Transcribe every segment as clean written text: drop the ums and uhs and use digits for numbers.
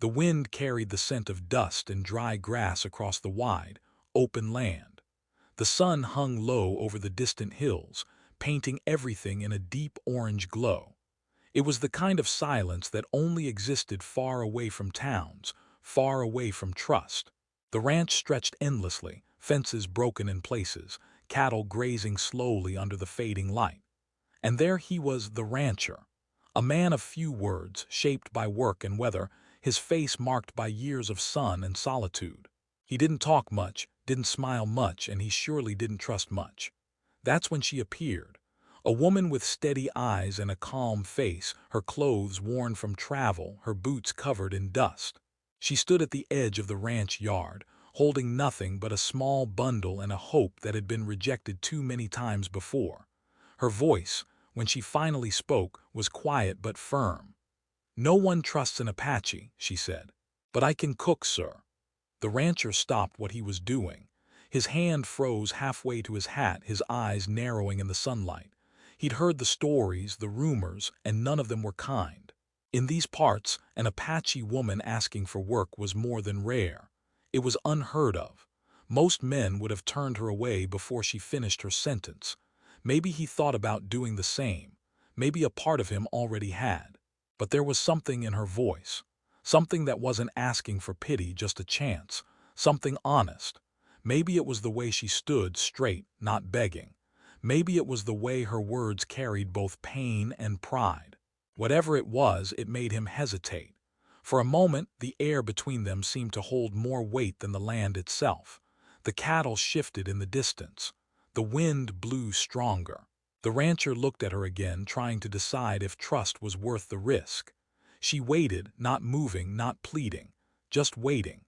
The wind carried the scent of dust and dry grass across the wide, open land. The sun hung low over the distant hills, painting everything in a deep orange glow. It was the kind of silence that only existed far away from towns, far away from trust. The ranch stretched endlessly, fences broken in places, cattle grazing slowly under the fading light. And there he was, the rancher, a man of few words, shaped by work and weather, his face marked by years of sun and solitude. He didn't talk much, didn't smile much, and he surely didn't trust much. That's when she appeared. A woman with steady eyes and a calm face, her clothes worn from travel, her boots covered in dust. She stood at the edge of the ranch yard, holding nothing but a small bundle and a hope that had been rejected too many times before. Her voice, when she finally spoke, was quiet but firm. "No one trusts an Apache," she said. "But I can cook, sir." The rancher stopped what he was doing. His hand froze halfway to his hat, his eyes narrowing in the sunlight. He'd heard the stories, the rumors, and none of them were kind. In these parts, an Apache woman asking for work was more than rare. It was unheard of. Most men would have turned her away before she finished her sentence. Maybe he thought about doing the same. Maybe a part of him already had. But there was something in her voice. Something that wasn't asking for pity, just a chance. Something honest. Maybe it was the way she stood, straight, not begging. Maybe it was the way her words carried both pain and pride. Whatever it was, it made him hesitate. For a moment, the air between them seemed to hold more weight than the land itself. The cattle shifted in the distance. The wind blew stronger. The rancher looked at her again, trying to decide if trust was worth the risk. She waited, not moving, not pleading, just waiting.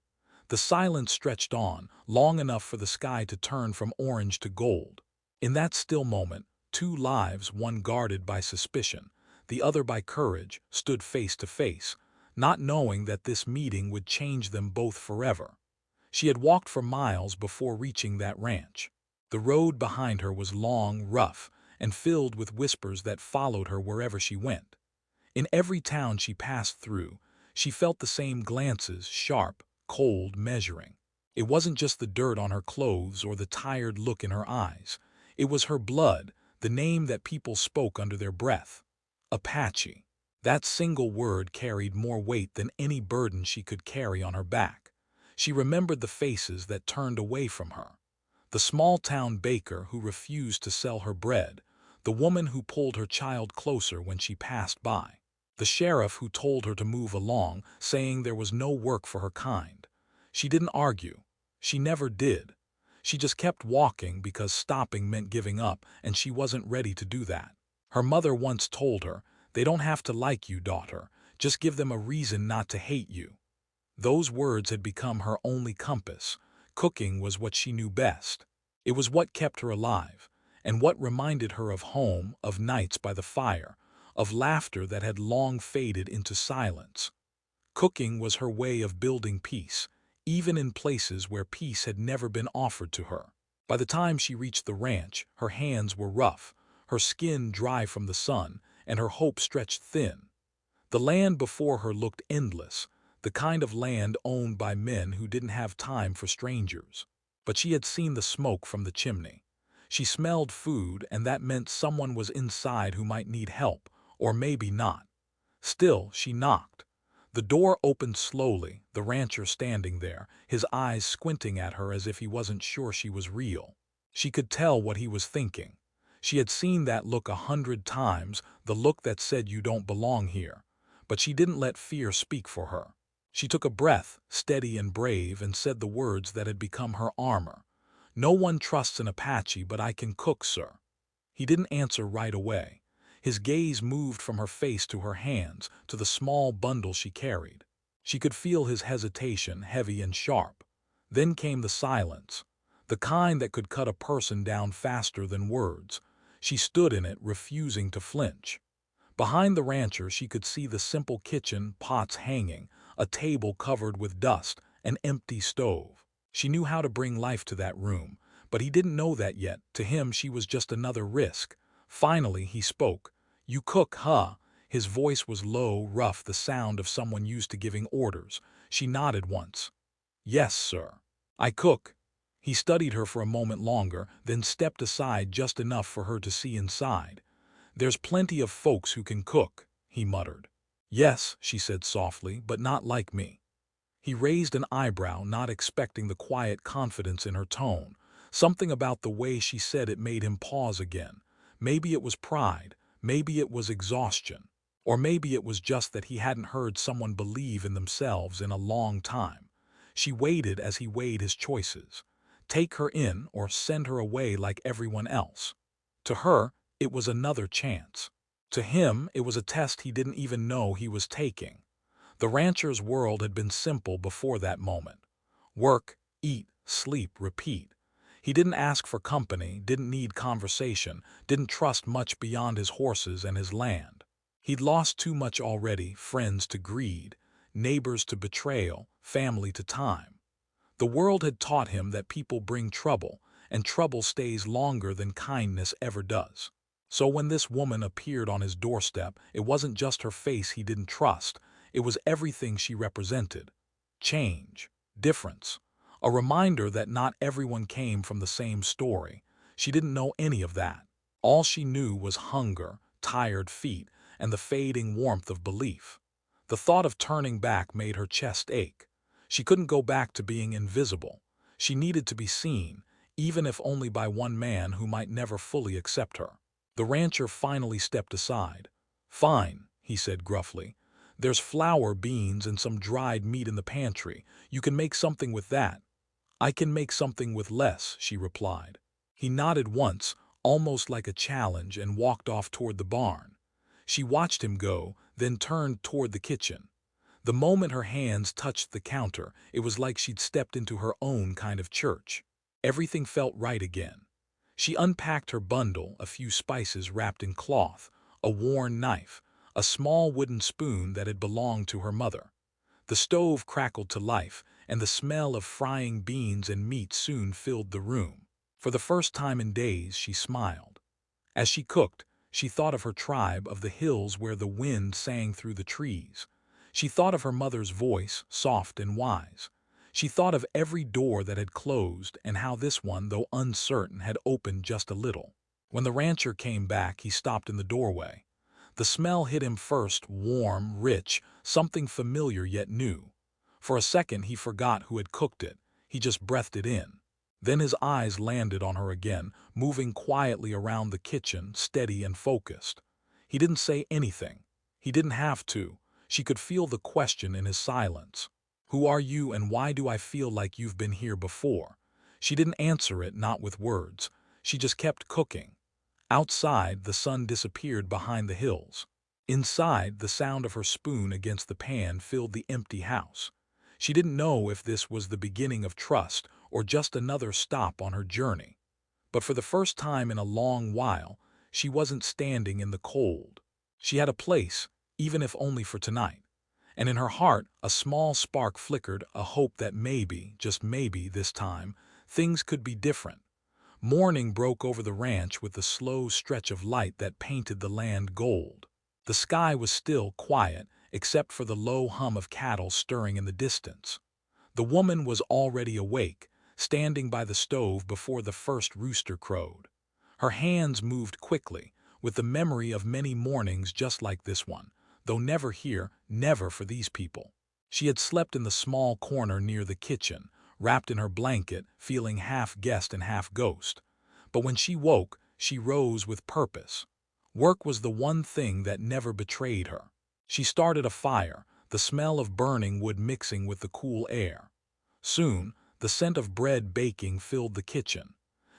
The silence stretched on, long enough for the sky to turn from orange to gold. In that still moment, two lives, one guarded by suspicion, the other by courage, stood face to face, not knowing that this meeting would change them both forever. She had walked for miles before reaching that ranch. The road behind her was long, rough, and filled with whispers that followed her wherever she went. In every town she passed through, she felt the same glances, sharp, cold, measuring. It wasn't just the dirt on her clothes or the tired look in her eyes. It was her blood, the name that people spoke under their breath. Apache. That single word carried more weight than any burden she could carry on her back. She remembered the faces that turned away from her. The small-town baker who refused to sell her bread, the woman who pulled her child closer when she passed by, the sheriff who told her to move along, saying there was no work for her kind. She didn't argue. She never did. She just kept walking because stopping meant giving up, and she wasn't ready to do that. Her mother once told her, "They don't have to like you, daughter. Just give them a reason not to hate you." Those words had become her only compass. Cooking was what she knew best. It was what kept her alive, and what reminded her of home, of nights by the fire, of laughter that had long faded into silence. Cooking was her way of building peace, even in places where peace had never been offered to her. By the time she reached the ranch, her hands were rough, her skin dry from the sun, and her hope stretched thin. The land before her looked endless, the kind of land owned by men who didn't have time for strangers. But she had seen the smoke from the chimney. She smelled food, and that meant someone was inside who might need help, or maybe not. Still, she knocked. The door opened slowly, the rancher standing there, his eyes squinting at her as if he wasn't sure she was real. She could tell what he was thinking. She had seen that look 100 times, the look that said you don't belong here. But she didn't let fear speak for her. She took a breath, steady and brave, and said the words that had become her armor. "No one trusts an Apache, but I can cook, sir." He didn't answer right away. His gaze moved from her face to her hands, to the small bundle she carried. She could feel his hesitation, heavy and sharp. Then came the silence, the kind that could cut a person down faster than words. She stood in it, refusing to flinch. Behind the rancher she could see the simple kitchen, pots hanging, a table covered with dust, an empty stove. She knew how to bring life to that room, but he didn't know that yet. To him she was just another risk. Finally he spoke. "You cook, huh?" His voice was low, rough, the sound of someone used to giving orders. She nodded once. "Yes, sir. I cook." He studied her for a moment longer, then stepped aside just enough for her to see inside. "There's plenty of folks who can cook," he muttered. "Yes," she said softly, "but not like me." He raised an eyebrow, not expecting the quiet confidence in her tone. Something about the way she said it made him pause again. Maybe it was pride, maybe it was exhaustion, or maybe it was just that he hadn't heard someone believe in themselves in a long time. She waited as he weighed his choices. Take her in or send her away like everyone else. To her, it was another chance. To him, it was a test he didn't even know he was taking. The rancher's world had been simple before that moment. Work, eat, sleep, repeat. He didn't ask for company, didn't need conversation, didn't trust much beyond his horses and his land. He'd lost too much already, friends to greed, neighbors to betrayal, family to time. The world had taught him that people bring trouble, and trouble stays longer than kindness ever does. So when this woman appeared on his doorstep, it wasn't just her face he didn't trust, it was everything she represented. Change, difference, a reminder that not everyone came from the same story. She didn't know any of that. All she knew was hunger, tired feet, and the fading warmth of belief. The thought of turning back made her chest ache. She couldn't go back to being invisible. She needed to be seen, even if only by one man who might never fully accept her. The rancher finally stepped aside. "Fine," he said gruffly. "There's flour, beans, and some dried meat in the pantry. You can make something with that." "I can make something with less," she replied. He nodded once, almost like a challenge, and walked off toward the barn. She watched him go, then turned toward the kitchen. The moment her hands touched the counter, it was like she'd stepped into her own kind of church. Everything felt right again. She unpacked her bundle, a few spices wrapped in cloth, a worn knife, a small wooden spoon that had belonged to her mother. The stove crackled to life, and the smell of frying beans and meat soon filled the room. For the first time in days, she smiled. As she cooked, she thought of her tribe, of the hills where the wind sang through the trees. She thought of her mother's voice, soft and wise. She thought of every door that had closed and how this one, though uncertain, had opened just a little. When the rancher came back, he stopped in the doorway. The smell hit him first, warm, rich, something familiar yet new. For a second he forgot who had cooked it, he just breathed it in. Then his eyes landed on her again, moving quietly around the kitchen, steady and focused. He didn't say anything. He didn't have to. She could feel the question in his silence. "Who are you and why do I feel like you've been here before?" She didn't answer it, not with words. She just kept cooking. Outside, the sun disappeared behind the hills. Inside, the sound of her spoon against the pan filled the empty house. She didn't know if this was the beginning of trust or just another stop on her journey. But for the first time in a long while, she wasn't standing in the cold. She had a place, even if only for tonight. And in her heart, a small spark flickered, a hope that maybe, just maybe this time, things could be different. Morning broke over the ranch with the slow stretch of light that painted the land gold. The sky was still quiet, except for the low hum of cattle stirring in the distance. The woman was already awake, standing by the stove before the first rooster crowed. Her hands moved quickly, with the memory of many mornings just like this one, though never here, never for these people. She had slept in the small corner near the kitchen, wrapped in her blanket, feeling half guest and half ghost. But when she woke, she rose with purpose. Work was the one thing that never betrayed her. She started a fire, the smell of burning wood mixing with the cool air. Soon, the scent of bread baking filled the kitchen.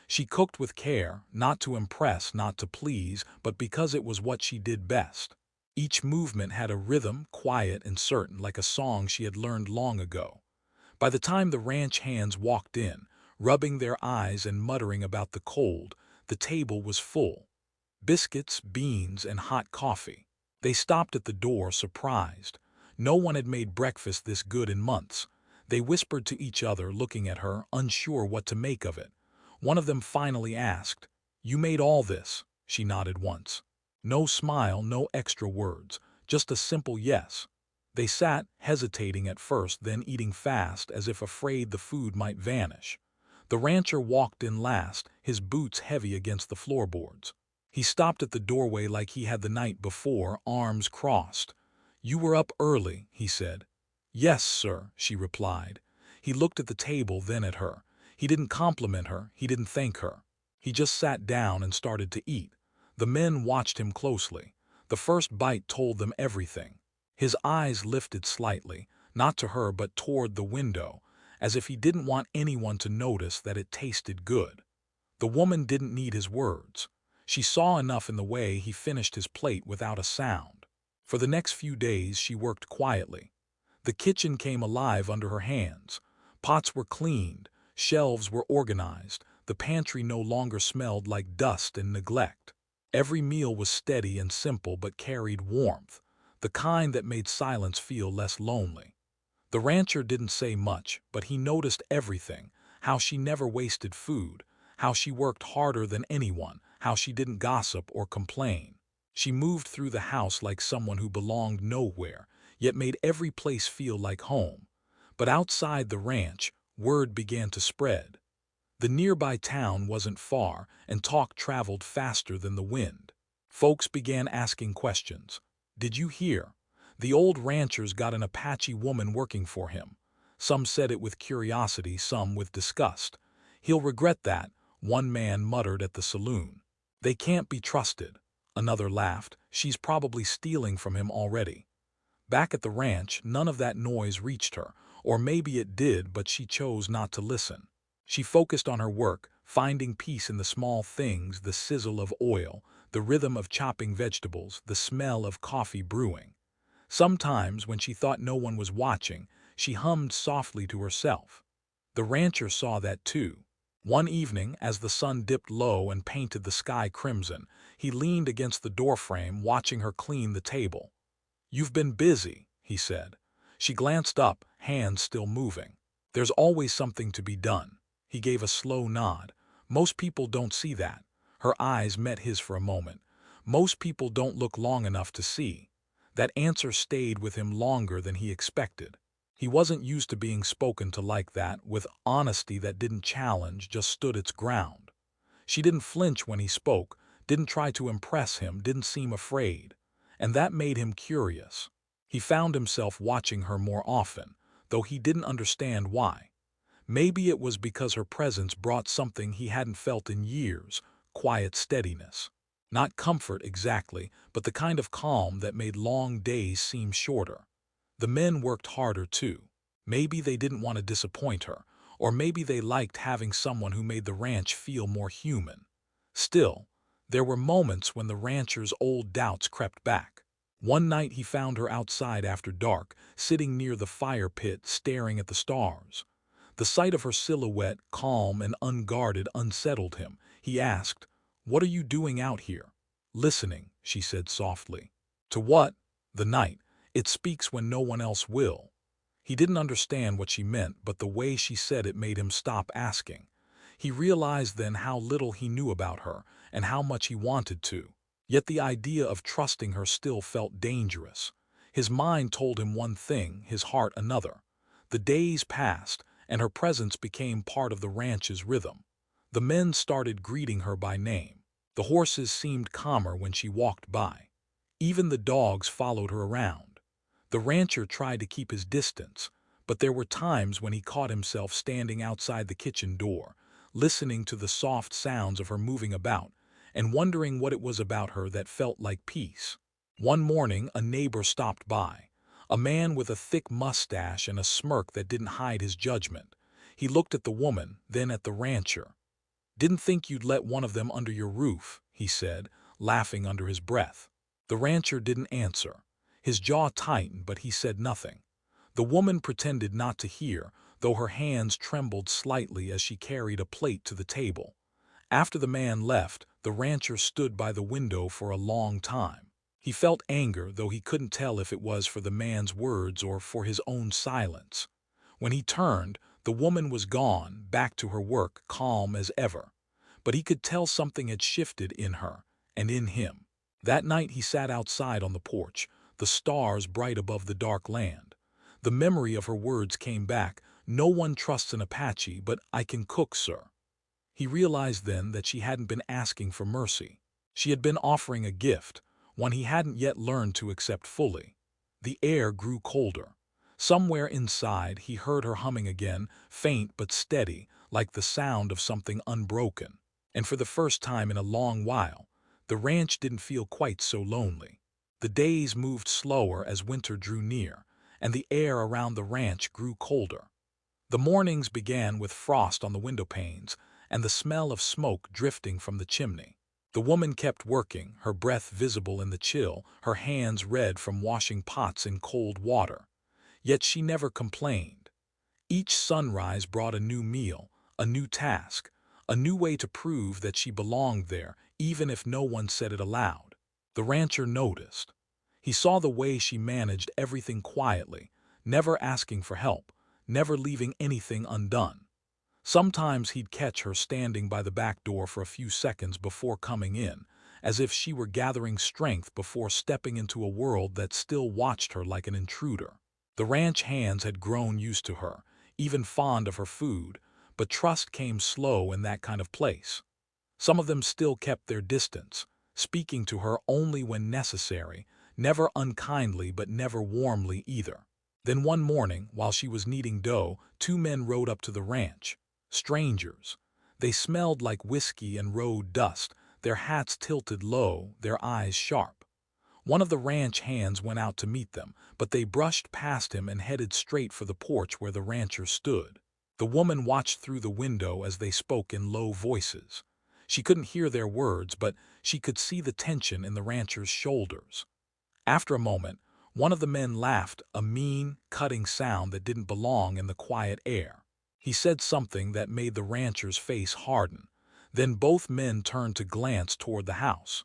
She cooked with care, not to impress, not to please, but because it was what she did best. Each movement had a rhythm, quiet and certain, like a song she had learned long ago. By the time the ranch hands walked in, rubbing their eyes and muttering about the cold, the table was full. Biscuits, beans, and hot coffee. They stopped at the door, surprised. No one had made breakfast this good in months. They whispered to each other, looking at her, unsure what to make of it. One of them finally asked, "You made all this?" She nodded once. No smile, no extra words, Just a simple yes. They sat, hesitating at first, then eating fast as if afraid the food might vanish. The rancher walked in last, his boots heavy against the floorboards. He stopped at the doorway like he had the night before, arms crossed. "You were up early," he said. "Yes, sir," she replied. He looked at the table, then at her. He didn't compliment her, he didn't thank her. He just sat down and started to eat. The men watched him closely. The first bite told them everything. His eyes lifted slightly, not to her but toward the window, as if he didn't want anyone to notice that it tasted good. The woman didn't need his words. She saw enough in the way he finished his plate without a sound. For the next few days she worked quietly. The kitchen came alive under her hands. Pots were cleaned, shelves were organized, the pantry no longer smelled like dust and neglect. Every meal was steady and simple but carried warmth, the kind that made silence feel less lonely. The rancher didn't say much, but he noticed everything: how she never wasted food, how she worked harder than anyone, how she didn't gossip or complain. She moved through the house like someone who belonged nowhere, yet made every place feel like home. But outside the ranch, word began to spread. The nearby town wasn't far, and talk traveled faster than the wind. Folks began asking questions. "Did you hear? The old rancher's got an Apache woman working for him." Some said it with curiosity, some with disgust. "He'll regret that," one man muttered at the saloon. "They can't be trusted." Another laughed. "She's probably stealing from him already." Back at the ranch, none of that noise reached her, or maybe it did, but she chose not to listen. She focused on her work, finding peace in the small things: the sizzle of oil, the rhythm of chopping vegetables, the smell of coffee brewing. Sometimes, when she thought no one was watching, she hummed softly to herself. The rancher saw that too. One evening, as the sun dipped low and painted the sky crimson, he leaned against the doorframe, watching her clean the table. "You've been busy," he said. She glanced up, hands still moving. "There's always something to be done." He gave a slow nod. "Most people don't see that." Her eyes met his for a moment. "Most people don't look long enough to see." That answer stayed with him longer than he expected. He wasn't used to being spoken to like that, with honesty that didn't challenge, just stood its ground. She didn't flinch when he spoke, didn't try to impress him, didn't seem afraid. And that made him curious. He found himself watching her more often, though he didn't understand why. Maybe it was because her presence brought something he hadn't felt in years: quiet steadiness. Not comfort exactly, but the kind of calm that made long days seem shorter. The men worked harder too. Maybe they didn't want to disappoint her, or maybe they liked having someone who made the ranch feel more human. Still, there were moments when the rancher's old doubts crept back. One night he found her outside after dark, sitting near the fire pit, staring at the stars. The sight of her silhouette, calm and unguarded, unsettled him. He asked, "What are you doing out here?" "Listening," she said softly. "To what?" "The night. It speaks when no one else will." He didn't understand what she meant, but the way she said it made him stop asking. He realized then how little he knew about her, and how much he wanted to. Yet the idea of trusting her still felt dangerous. His mind told him one thing, his heart another. The days passed, and her presence became part of the ranch's rhythm. The men started greeting her by name. The horses seemed calmer when she walked by. Even the dogs followed her around. The rancher tried to keep his distance, but there were times when he caught himself standing outside the kitchen door, listening to the soft sounds of her moving about, and wondering what it was about her that felt like peace. One morning, a neighbor stopped by. A man with a thick mustache and a smirk that didn't hide his judgment. He looked at the woman, then at the rancher. "Didn't think you'd let one of them under your roof," he said, laughing under his breath. The rancher didn't answer. His jaw tightened, but he said nothing. The woman pretended not to hear, though her hands trembled slightly as she carried a plate to the table. After the man left, the rancher stood by the window for a long time. He felt anger, though he couldn't tell if it was for the man's words or for his own silence. When he turned, the woman was gone, back to her work, calm as ever. But he could tell something had shifted in her, and in him. That night he sat outside on the porch. the stars bright above the dark land. The memory of her words came back, "No one trusts an Apache, but I can cook, sir." He realized then that she hadn't been asking for mercy. She had been offering a gift, one he hadn't yet learned to accept fully. The air grew colder. Somewhere inside, he heard her humming again, faint but steady, like the sound of something unbroken. And for the first time in a long while, the ranch didn't feel quite so lonely. The days moved slower as winter drew near, and the air around the ranch grew colder. The mornings began with frost on the window panes and the smell of smoke drifting from the chimney. The woman kept working, her breath visible in the chill, her hands red from washing pots in cold water. Yet she never complained. Each sunrise brought a new meal, a new task, a new way to prove that she belonged there, even if no one said it aloud. The rancher noticed. He saw the way she managed everything quietly, never asking for help, never leaving anything undone. Sometimes he'd catch her standing by the back door for a few seconds before coming in, as if she were gathering strength before stepping into a world that still watched her like an intruder. The ranch hands had grown used to her, even fond of her food, but trust came slow in that kind of place. Some of them still kept their distance, speaking to her only when necessary, never unkindly but never warmly either. Then one morning, while she was kneading dough, two men rode up to the ranch. Strangers. They smelled like whiskey and road dust, their hats tilted low, their eyes sharp. One of the ranch hands went out to meet them, but they brushed past him and headed straight for the porch where the rancher stood. The woman watched through the window as they spoke in low voices. She couldn't hear their words, but she could see the tension in the rancher's shoulders. After a moment, one of the men laughed, a mean, cutting sound that didn't belong in the quiet air. He said something that made the rancher's face harden. Then both men turned to glance toward the house.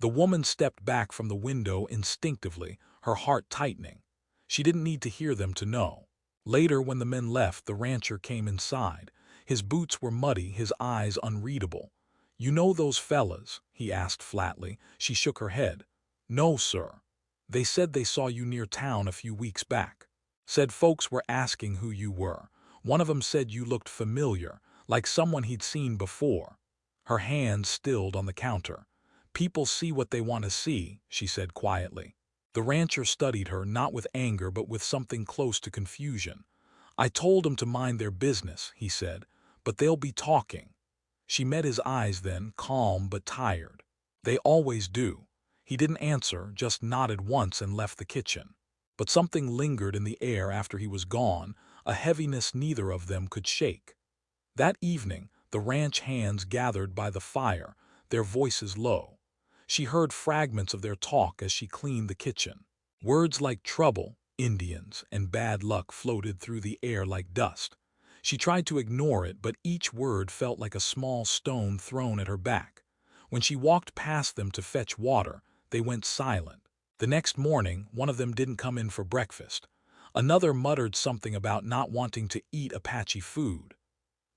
The woman stepped back from the window instinctively, her heart tightening. She didn't need to hear them to know. Later, when the men left, the rancher came inside. His boots were muddy, his eyes unreadable. "You know those fellas?" he asked flatly. She shook her head. "No, sir. They said they saw you near town a few weeks back. Said folks were asking who you were. One of them said you looked familiar, like someone he'd seen before." Her hands stilled on the counter. "People see what they want to see," she said quietly. The rancher studied her, not with anger but with something close to confusion. "I told 'em to mind their business," he said, "but they'll be talking." She met his eyes then, calm but tired. "They always do." He didn't answer, just nodded once and left the kitchen. But something lingered in the air after he was gone, a heaviness neither of them could shake. That evening, the ranch hands gathered by the fire, their voices low. She heard fragments of their talk as she cleaned the kitchen. Words like trouble, Indians, and bad luck floated through the air like dust. She tried to ignore it, but each word felt like a small stone thrown at her back. When she walked past them to fetch water, they went silent. The next morning, one of them didn't come in for breakfast. Another muttered something about not wanting to eat Apache food.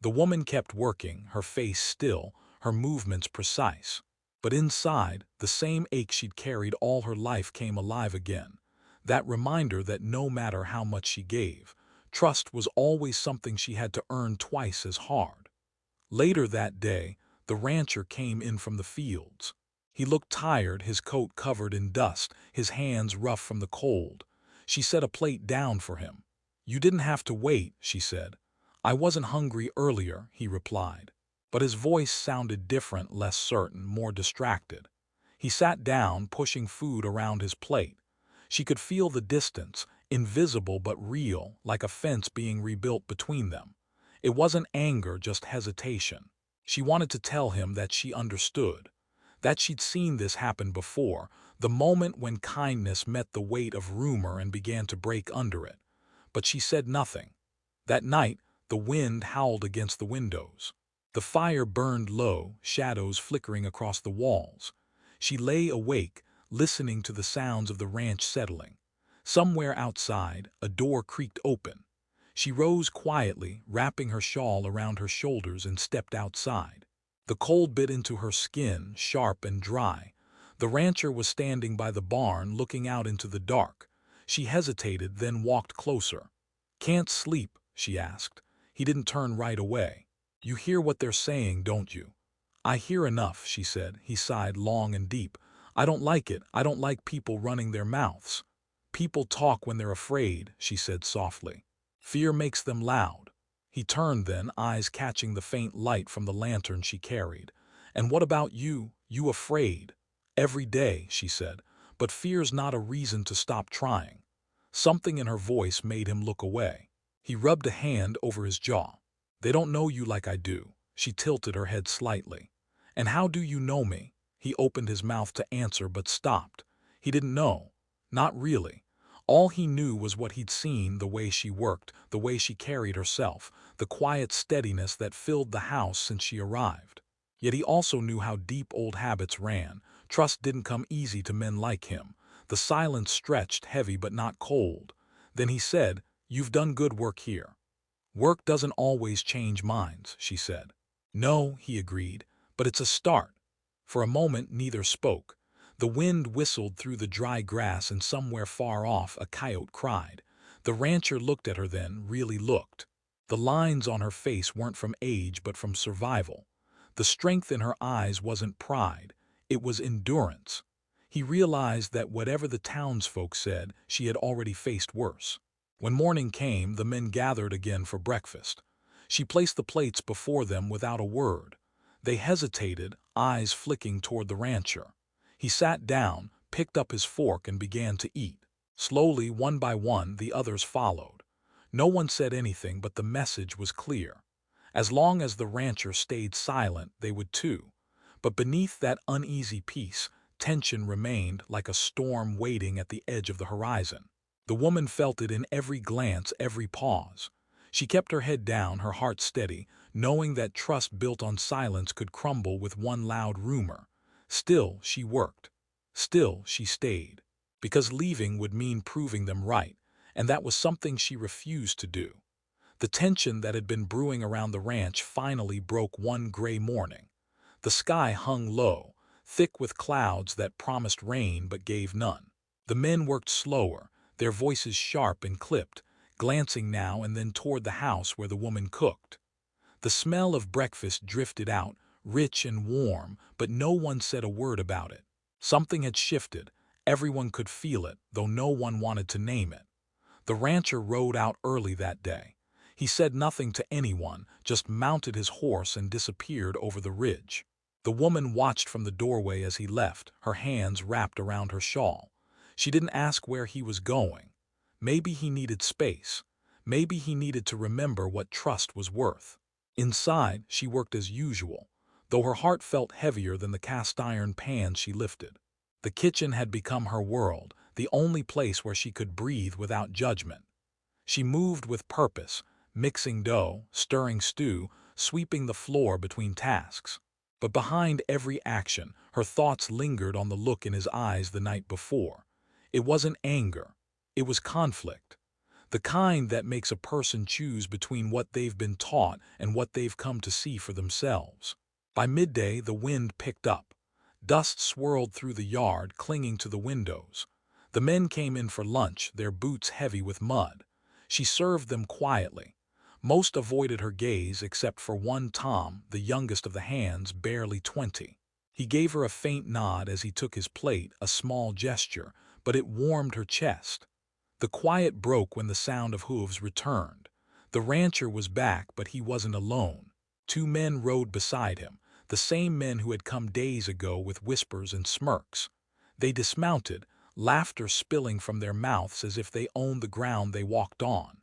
The woman kept working, her face still, her movements precise. But inside, the same ache she'd carried all her life came alive again. That reminder that no matter how much she gave, trust was always something she had to earn twice as hard. Later that day, the rancher came in from the fields. He looked tired, his coat covered in dust, his hands rough from the cold. She set a plate down for him. "You didn't have to wait," she said. "I wasn't hungry earlier," he replied. But his voice sounded different, less certain, more distracted. He sat down, pushing food around his plate. She could feel the distance, invisible but real, like a fence being rebuilt between them. It wasn't anger, just hesitation. She wanted to tell him that she understood, that she'd seen this happen before, the moment when kindness met the weight of rumor and began to break under it. But she said nothing. That night, the wind howled against the windows. The fire burned low, shadows flickering across the walls. She lay awake, listening to the sounds of the ranch settling. Somewhere outside, a door creaked open. She rose quietly, wrapping her shawl around her shoulders, and stepped outside. The cold bit into her skin, sharp and dry. The rancher was standing by the barn looking out into the dark. She hesitated, then walked closer. "Can't sleep?" she asked. He didn't turn right away. "You hear what they're saying, don't you?" "I hear enough," she said. He sighed long and deep. "I don't like it. I don't like people running their mouths." "People talk when they're afraid," she said softly. "Fear makes them loud." He turned then, eyes catching the faint light from the lantern she carried. "And what about you? You afraid?" "Every day," she said, "but fear's not a reason to stop trying." Something in her voice made him look away. He rubbed a hand over his jaw. "They don't know you like I do." She tilted her head slightly. "And how do you know me?" He opened his mouth to answer but stopped. He didn't know. Not really. All he knew was what he'd seen, the way she worked, the way she carried herself, the quiet steadiness that filled the house since she arrived. Yet he also knew how deep old habits ran. Trust didn't come easy to men like him. The silence stretched, heavy but not cold. Then he said, "You've done good work here." "Work doesn't always change minds," she said. "No," he agreed, "but it's a start." For a moment neither spoke. The wind whistled through the dry grass and somewhere far off a coyote cried. The rancher looked at her then, really looked. The lines on her face weren't from age but from survival. The strength in her eyes wasn't pride, it was endurance. He realized that whatever the townsfolk said, she had already faced worse. When morning came, the men gathered again for breakfast. She placed the plates before them without a word. They hesitated, eyes flicking toward the rancher. He sat down, picked up his fork and began to eat. Slowly, one by one, the others followed. No one said anything, but the message was clear. As long as the rancher stayed silent, they would too. But beneath that uneasy peace, tension remained like a storm waiting at the edge of the horizon. The woman felt it in every glance, every pause. She kept her head down, her heart steady, knowing that trust built on silence could crumble with one loud rumor. Still, she worked. Still, she stayed. Because leaving would mean proving them right, and that was something she refused to do. The tension that had been brewing around the ranch finally broke one gray morning. The sky hung low, thick with clouds that promised rain but gave none. The men worked slower, their voices sharp and clipped, glancing now and then toward the house where the woman cooked. The smell of breakfast drifted out, rich and warm, but no one said a word about it. Something had shifted. Everyone could feel it, though no one wanted to name it. The rancher rode out early that day. He said nothing to anyone, just mounted his horse and disappeared over the ridge. The woman watched from the doorway as he left, her hands wrapped around her shawl. She didn't ask where he was going. Maybe he needed space. Maybe he needed to remember what trust was worth. Inside, she worked as usual, though her heart felt heavier than the cast-iron pans she lifted. The kitchen had become her world, the only place where she could breathe without judgment. She moved with purpose, mixing dough, stirring stew, sweeping the floor between tasks. But behind every action, her thoughts lingered on the look in his eyes the night before. It wasn't anger. It was conflict. The kind that makes a person choose between what they've been taught and what they've come to see for themselves. By midday, the wind picked up. Dust swirled through the yard, clinging to the windows. The men came in for lunch, their boots heavy with mud. She served them quietly. Most avoided her gaze except for one, Tom, the youngest of the hands, barely 20. He gave her a faint nod as he took his plate, a small gesture, but it warmed her chest. The quiet broke when the sound of hooves returned. The rancher was back, but he wasn't alone. Two men rode beside him, the same men who had come days ago with whispers and smirks. They dismounted, laughter spilling from their mouths as if they owned the ground they walked on.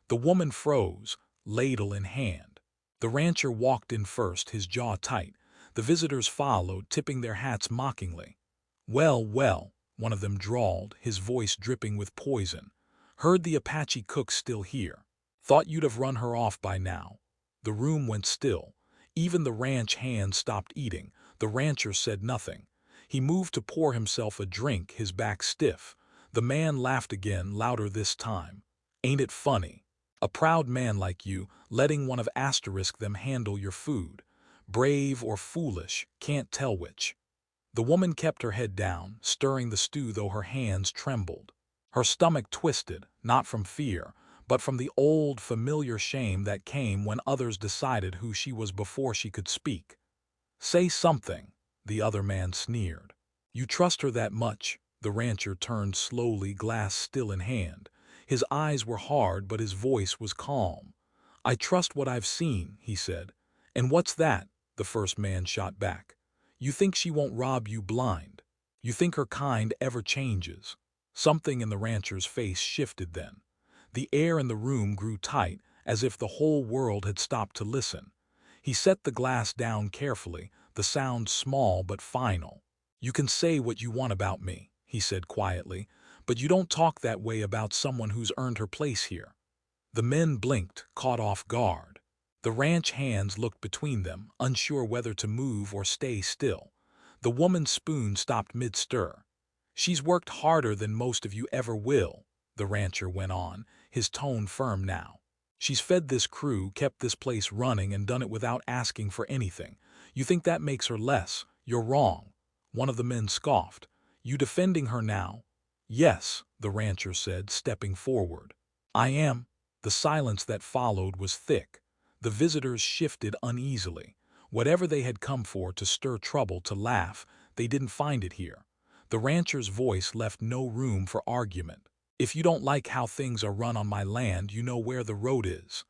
The woman froze, ladle in hand. The rancher walked in first, his jaw tight. The visitors followed, tipping their hats mockingly. "Well, well," one of them drawled, his voice dripping with poison. "Heard the Apache cook's still here. Thought you'd have run her off by now." The room went still. Even the ranch hands stopped eating. The rancher said nothing. He moved to pour himself a drink, his back stiff. The man laughed again, louder this time. "Ain't it funny? A proud man like you, letting one of them handle your food. Brave or foolish, can't tell which." The woman kept her head down, stirring the stew though her hands trembled. Her stomach twisted, not from fear, but from the old, familiar shame that came when others decided who she was before she could speak. "Say something," the other man sneered. "You trust her that much?" The rancher turned slowly, glass still in hand. His eyes were hard, but his voice was calm. "I trust what I've seen," he said. "And what's that?" the first man shot back. "You think she won't rob you blind? You think her kind ever changes?" Something in the rancher's face shifted then. The air in the room grew tight, as if the whole world had stopped to listen. He set the glass down carefully, the sound small but final. "You can say what you want about me," he said quietly, "but you don't talk that way about someone who's earned her place here." The men blinked, caught off guard. The ranch hands looked between them, unsure whether to move or stay still. The woman's spoon stopped mid-stir. "She's worked harder than most of you ever will," the rancher went on, his tone firm now. "She's fed this crew, kept this place running, and done it without asking for anything. You think that makes her less? You're wrong." One of the men scoffed. "You defending her now?" "Yes," the rancher said, stepping forward. "I am." The silence that followed was thick. The visitors shifted uneasily. Whatever they had come for, to stir trouble, to laugh, they didn't find it here. The rancher's voice left no room for argument. "If you don't like how things are run on my land, you know where the road is."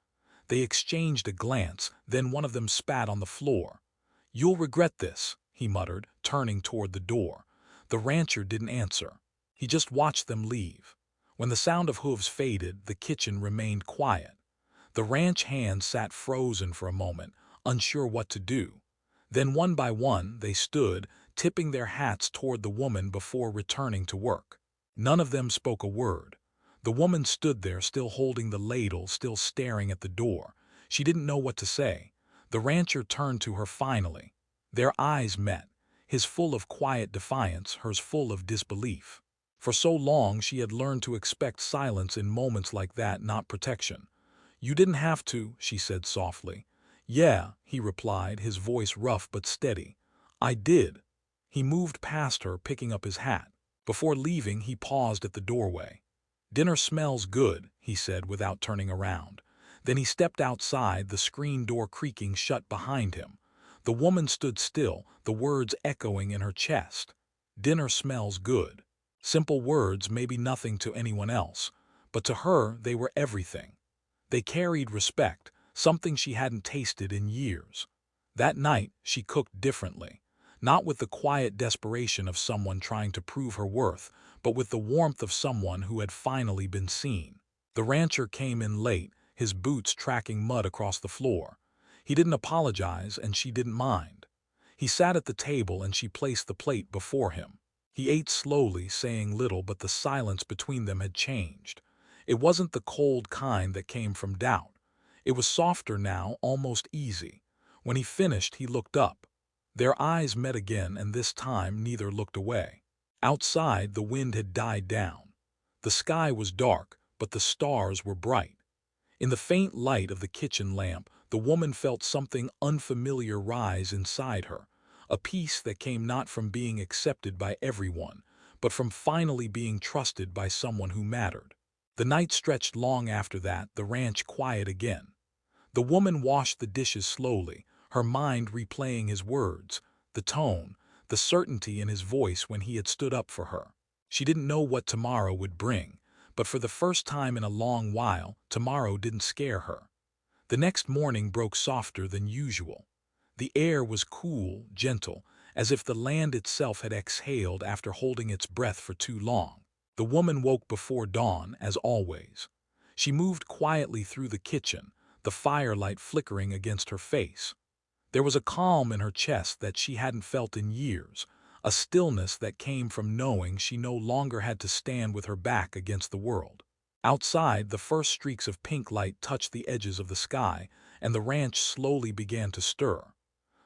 They exchanged a glance, then one of them spat on the floor. "You'll regret this," he muttered, turning toward the door. The rancher didn't answer. He just watched them leave. When the sound of hooves faded, the kitchen remained quiet. The ranch hands sat frozen for a moment, unsure what to do. Then one by one they stood, tipping their hats toward the woman before returning to work. None of them spoke a word. The woman stood there, still holding the ladle, still staring at the door. She didn't know what to say. The rancher turned to her finally. Their eyes met, his full of quiet defiance, hers full of disbelief. For so long she had learned to expect silence in moments like that, not protection. "You didn't have to," she said softly. "Yeah," he replied, his voice rough but steady. "I did." He moved past her, picking up his hat. Before leaving, he paused at the doorway. "Dinner smells good," he said without turning around. Then he stepped outside, the screen door creaking shut behind him. The woman stood still, the words echoing in her chest. "Dinner smells good." Simple words, maybe nothing to anyone else, but to her they were everything. They carried respect, something she hadn't tasted in years. That night she cooked differently, not with the quiet desperation of someone trying to prove her worth, but with the warmth of someone who had finally been seen. The rancher came in late, his boots tracking mud across the floor. He didn't apologize, and she didn't mind. He sat at the table and she placed the plate before him. He ate slowly, saying little, but the silence between them had changed. It wasn't the cold kind that came from doubt. It was softer now, almost easy. When he finished, he looked up. Their eyes met again, and this time neither looked away. Outside, the wind had died down. The sky was dark, but the stars were bright. In the faint light of the kitchen lamp, the woman felt something unfamiliar rise inside her, a peace that came not from being accepted by everyone, but from finally being trusted by someone who mattered. The night stretched long after that, the ranch quiet again. The woman washed the dishes slowly, her mind replaying his words, the tone, the certainty in his voice when he had stood up for her. She didn't know what tomorrow would bring, but for the first time in a long while, tomorrow didn't scare her. The next morning broke softer than usual. The air was cool, gentle, as if the land itself had exhaled after holding its breath for too long. The woman woke before dawn, as always. She moved quietly through the kitchen, the firelight flickering against her face. There was a calm in her chest that she hadn't felt in years, a stillness that came from knowing she no longer had to stand with her back against the world. Outside, the first streaks of pink light touched the edges of the sky, and the ranch slowly began to stir.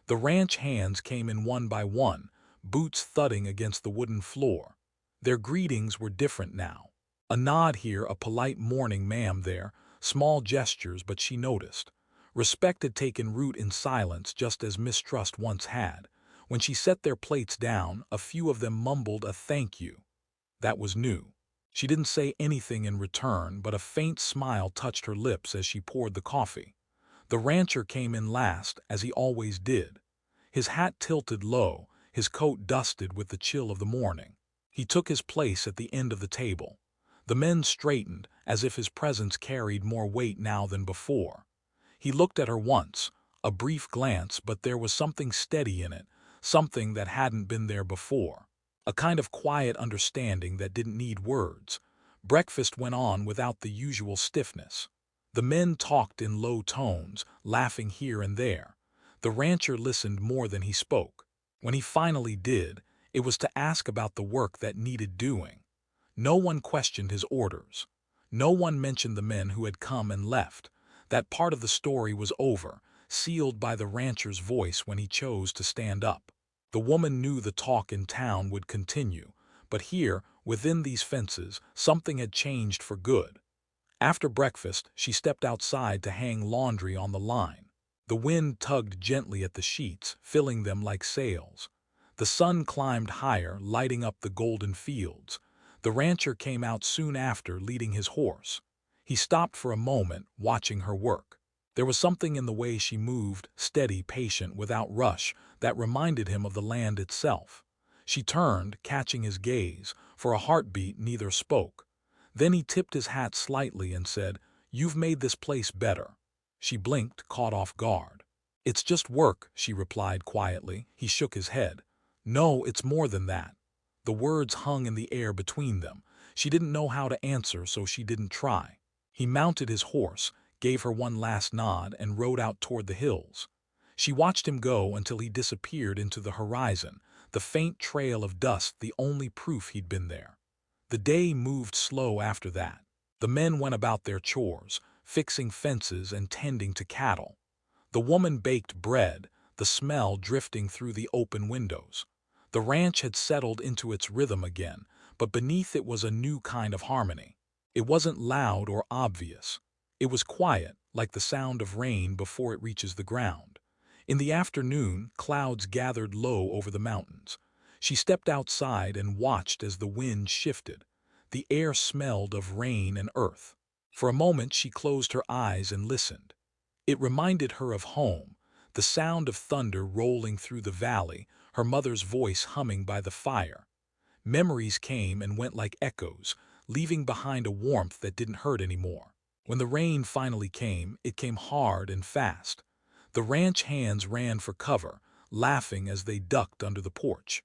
The ranch hands came in one by one, boots thudding against the wooden floor. Their greetings were different now. A nod here, a polite morning ma'am there, small gestures, but she noticed. Respect had taken root in silence, just as mistrust once had. When she set their plates down, a few of them mumbled a thank you. That was new. She didn't say anything in return, but a faint smile touched her lips as she poured the coffee. The rancher came in last, as he always did. His hat tilted low, his coat dusted with the chill of the morning. He took his place at the end of the table. The men straightened, as if his presence carried more weight now than before. He looked at her once, a brief glance, but there was something steady in it, something that hadn't been there before. A kind of quiet understanding that didn't need words. Breakfast went on without the usual stiffness. The men talked in low tones, laughing here and there. The rancher listened more than he spoke. When he finally did, it was to ask about the work that needed doing. No one questioned his orders. No one mentioned the men who had come and left. That part of the story was over, sealed by the rancher's voice when he chose to stand up. The woman knew the talk in town would continue, but here, within these fences, something had changed for good. After breakfast, she stepped outside to hang laundry on the line. The wind tugged gently at the sheets, filling them like sails. The sun climbed higher, lighting up the golden fields. The rancher came out soon after, leading his horse. He stopped for a moment, watching her work. There was something in the way she moved, steady, patient, without rush, that reminded him of the land itself. She turned, catching his gaze. For a heartbeat, neither spoke. Then he tipped his hat slightly and said, "You've made this place better." She blinked, caught off guard. "It's just work," she replied quietly. He shook his head. "No, it's more than that." The words hung in the air between them. She didn't know how to answer, so she didn't try. He mounted his horse, gave her one last nod, and rode out toward the hills. She watched him go until he disappeared into the horizon, the faint trail of dust the only proof he'd been there. The day moved slow after that. The men went about their chores, fixing fences and tending to cattle. The woman baked bread, the smell drifting through the open windows. The ranch had settled into its rhythm again, but beneath it was a new kind of harmony. It wasn't loud or obvious. It was quiet, like the sound of rain before it reaches the ground. In the afternoon, clouds gathered low over the mountains. She stepped outside and watched as the wind shifted. The air smelled of rain and earth. For a moment she closed her eyes and listened. It reminded her of home, the sound of thunder rolling through the valley, her mother's voice humming by the fire. Memories came and went like echoes, leaving behind a warmth that didn't hurt anymore. When the rain finally came, it came hard and fast. The ranch hands ran for cover, laughing as they ducked under the porch.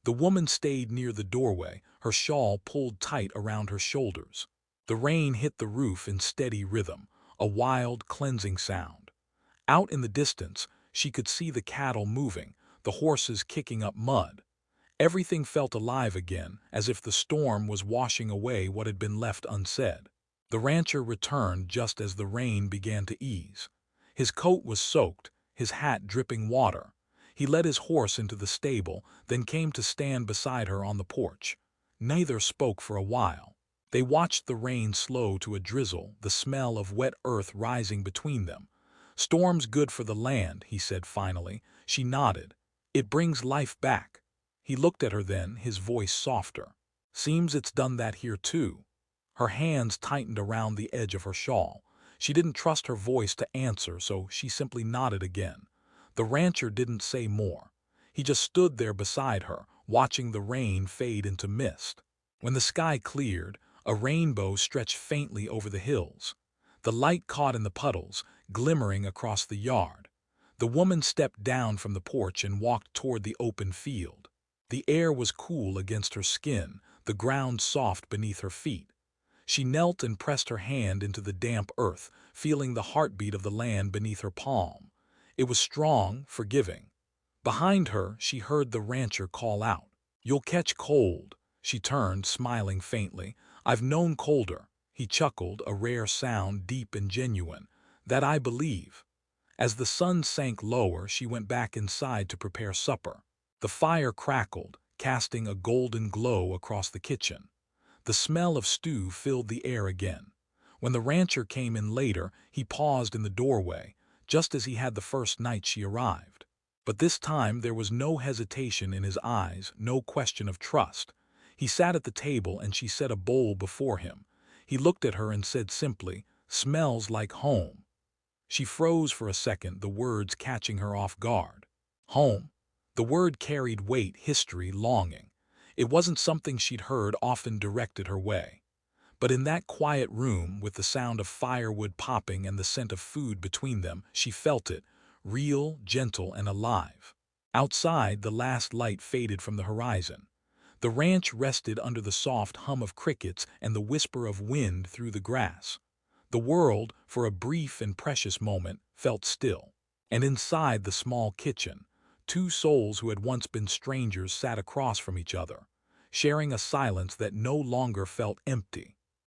The woman stayed near the doorway, her shawl pulled tight around her shoulders. The rain hit the roof in steady rhythm, a wild, cleansing sound. Out in the distance, she could see the cattle moving, the horses kicking up mud. Everything felt alive again, as if the storm was washing away what had been left unsaid. The rancher returned just as the rain began to ease. His coat was soaked, his hat dripping water. He led his horse into the stable, then came to stand beside her on the porch. Neither spoke for a while. They watched the rain slow to a drizzle, the smell of wet earth rising between them. "Storm's good for the land," he said finally. She nodded. "It brings life back." He looked at her then, his voice softer. "Seems it's done that here too." Her hands tightened around the edge of her shawl. She didn't trust her voice to answer, so she simply nodded again. The rancher didn't say more. He just stood there beside her, watching the rain fade into mist. When the sky cleared, a rainbow stretched faintly over the hills. The light caught in the puddles, glimmering across the yard. The woman stepped down from the porch and walked toward the open field. The air was cool against her skin, the ground soft beneath her feet. She knelt and pressed her hand into the damp earth, feeling the heartbeat of the land beneath her palm. It was strong, forgiving. Behind her, she heard the rancher call out, "You'll catch cold." She turned, smiling faintly. "I've known colder." He chuckled, a rare sound, deep and genuine. "That I believe." As the sun sank lower, she went back inside to prepare supper. The fire crackled, casting a golden glow across the kitchen. The smell of stew filled the air again. When the rancher came in later, he paused in the doorway, just as he had the first night she arrived. But this time there was no hesitation in his eyes, no question of trust. He sat at the table and she set a bowl before him. He looked at her and said simply, "Smells like home." She froze for a second, the words catching her off guard. Home. The word carried weight, history, longing. It wasn't something she'd heard often directed her way. But in that quiet room, with the sound of firewood popping and the scent of food between them, she felt it, real, gentle, and alive. Outside, the last light faded from the horizon. The ranch rested under the soft hum of crickets and the whisper of wind through the grass. The world, for a brief and precious moment, felt still. And inside the small kitchen, two souls who had once been strangers sat across from each other, sharing a silence that no longer felt empty.